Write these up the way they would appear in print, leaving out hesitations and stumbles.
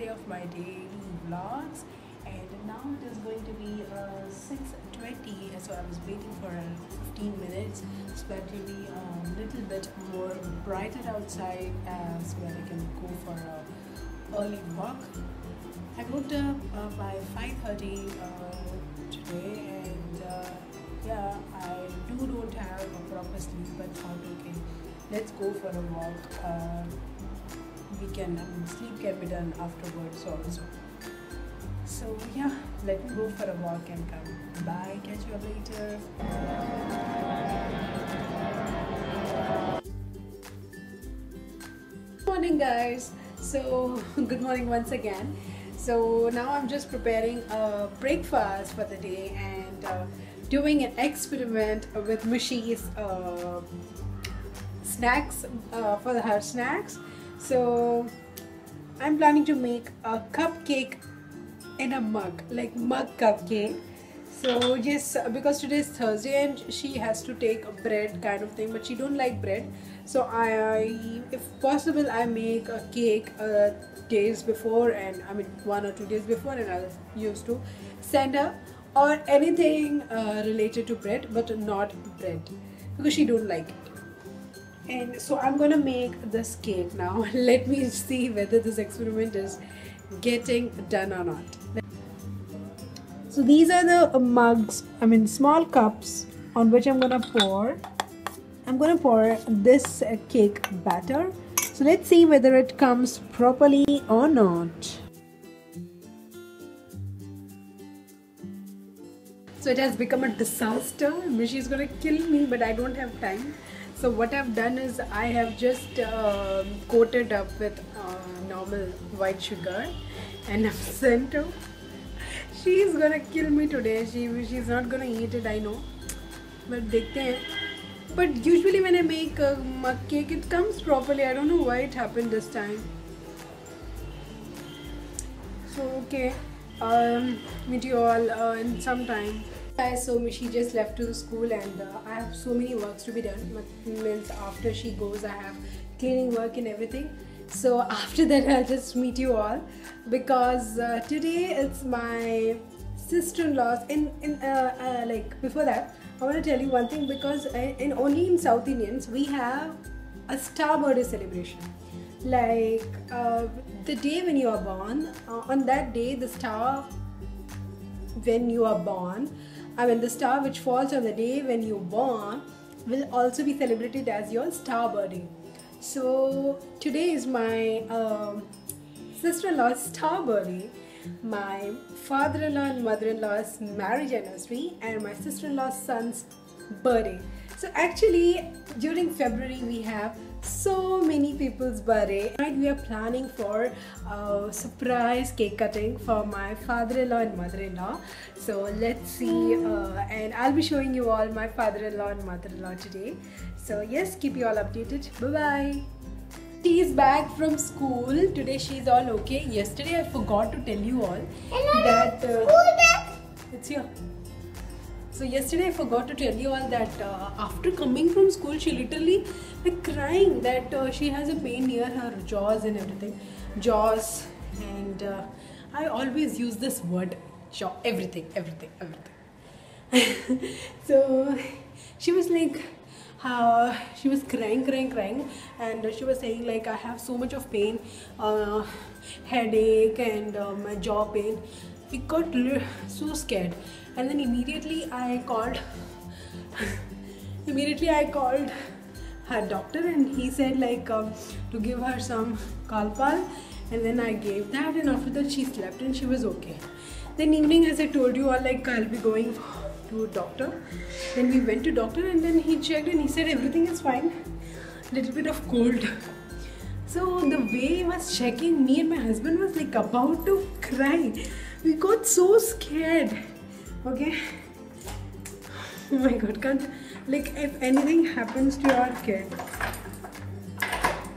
of my daily vlogs, and now it is going to be 6:20, so I was waiting for 15 minutes so that it will be a little bit more brighter outside so that I can go for a early walk. I woke up by 5:30 today, and yeah, I don't have a proper sleep, but thought okay, let's go for a walk. Sleep can be done afterwards also. So yeah, let me go for a walk and come. Bye, catch you up later. Good morning, guys. So good morning once again. So now I'm just preparing a breakfast for the day and doing an experiment with Mishi's snacks for her snacks. So I'm planning to make a cupcake in a mug, like mug cupcake. So just because today is Thursday and she has to take a bread kind of thing, but she don't like bread. So if possible, I make a cake days before, and I mean 1 or 2 days before, and I'll used to send her or anything related to bread, but not bread because she don't like it. And so I'm gonna make this cake now. Let me see whether this experiment is getting done or not. So these are the mugs, I mean small cups on which I'm gonna pour this cake batter. So let's see whether it comes properly or not. So it has become a disaster. She's gonna kill me, but I don't have time. So what I've done is I have just coated up with normal white sugar and I've sent her. She's gonna kill me today. She's not gonna eat it, I know. But dekhte hain. But usually when I make a mug cake, it comes properly. I don't know why it happened this time. So okay, meet you all in some time. So she just left to the school, and I have so many works to be done. Means after she goes, I have cleaning work and everything. So after that, I'll just meet you all because today it's my sister-in-law's. Like before that, I want to tell you one thing, because only in South Indians we have a star birthday celebration. Like the day when you are born, on that day the star when you are born, I mean the star which falls on the day when you born will also be celebrated as your star birthday. So today is my sister-in-law's star birthday, my father-in-law and mother-in-law's marriage anniversary, and my sister-in-law's son's birthday. So actually during February we have so many people's birthday. Tonight we are planning for surprise cake cutting for my father-in-law and mother-in-law. So let's see, and I'll be showing you all my father-in-law and mother-in-law today. So yes, keep you all updated. Bye bye. She's back from school today. She's all okay. Yesterday I forgot to tell you all that it's here. So yesterday I forgot to tell you all that after coming from school, she literally like crying that she has a pain near her jaws and everything. Jaws, and I always use this word, jaw, everything. So she was like, she was crying, and she was saying like, I have so much of pain, headache and my jaw pain. We got so scared, and then immediately I called her doctor, and he said like to give her some Calpol, and then I gave that, and after that she slept and she was okay. Then evening, as I told you all, like I'll be going to a doctor. Then we went to doctor, and then he checked and he said everything is fine, little bit of cold. So the way he was checking, me and my husband was like about to cry. We got so scared. Okay. Oh my God, can't, like if anything happens to your kid,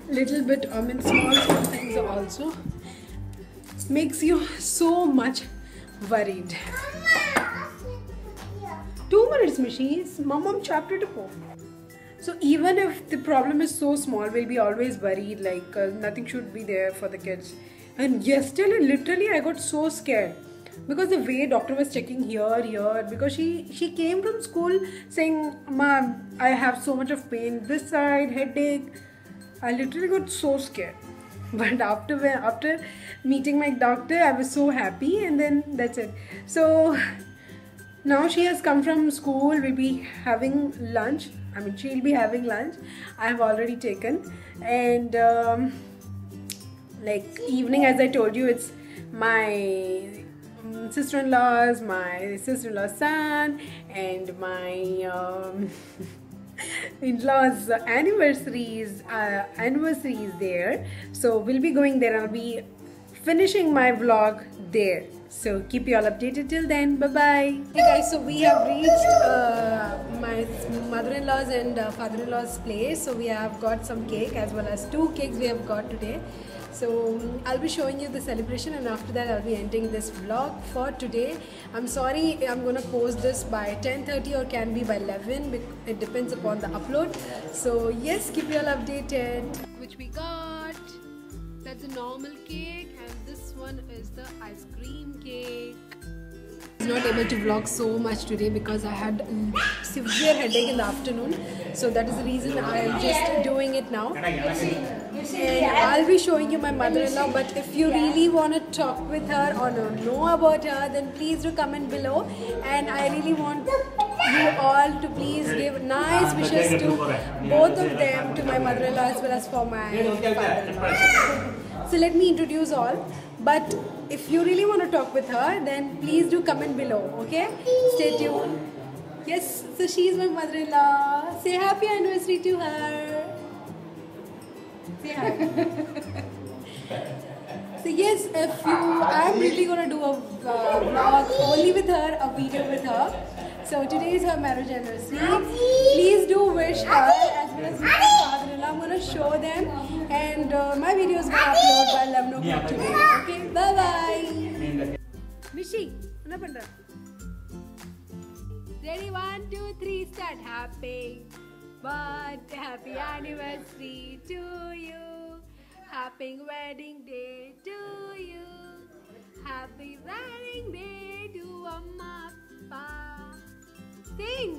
little bit, I mean small things also makes you so much worried. 2 minutes, Mishi. Mom chapter to po. So even if the problem is so small, we'll be always worried, like nothing should be there for the kids. And yesterday, literally, I got so scared because the way doctor was checking here, because she came from school saying, "Mom, I have so much of pain this side, headache." I literally got so scared. But after meeting my doctor, I was so happy, and then that's it. So now she has come from school. We'll be having lunch. I mean, she'll be having lunch. I have already taken, and like evening, as I told you, it's my sister-in-law's, my sister-in-law's son, and my in-laws anniversary is there. So we'll be going there. I'll be finishing my vlog there. So keep you all updated till then. Bye bye. Hey guys, so we have reached my mother-in-law's and father-in-law's place. So we have got some cake as well as 2 cakes we have got today. So I'll be showing you the celebration, and after that I'll be ending this vlog for today. I'm sorry, I'm gonna post this by 10:30 or can be by 11. It depends upon the upload. So yes, keep you all updated. Which we got. That's a normal cake, and this one is the ice cream cake. I was not able to vlog so much today because I had severe headache in the afternoon. So that is the reason I am just doing it now. And I'll be showing you my mother-in-law, but if you really want to talk with her or know about her, then please do comment below. And I really want you all to please give nice wishes to both of them, to my mother-in-law as well as for my father-in-law. So let me introduce all. But if you really want to talk with her, then please do comment below, okay? Stay tuned. Yes, so she is my mother-in-law. Say happy anniversary to her. Say hi. So yes, I'm really gonna do a vlog only with her, a video with her. So today is her marriage anniversary. Please do wish her as well as my father-in-law. I'm gonna show them, and my video is gonna upload by 11 o'clock today. Okay, bye bye. Mishi, what happened? Ready? 1, 2, 3, start. Happy anniversary to you. Happy wedding day to you. Happy wedding day to Amma, Pa. Sing.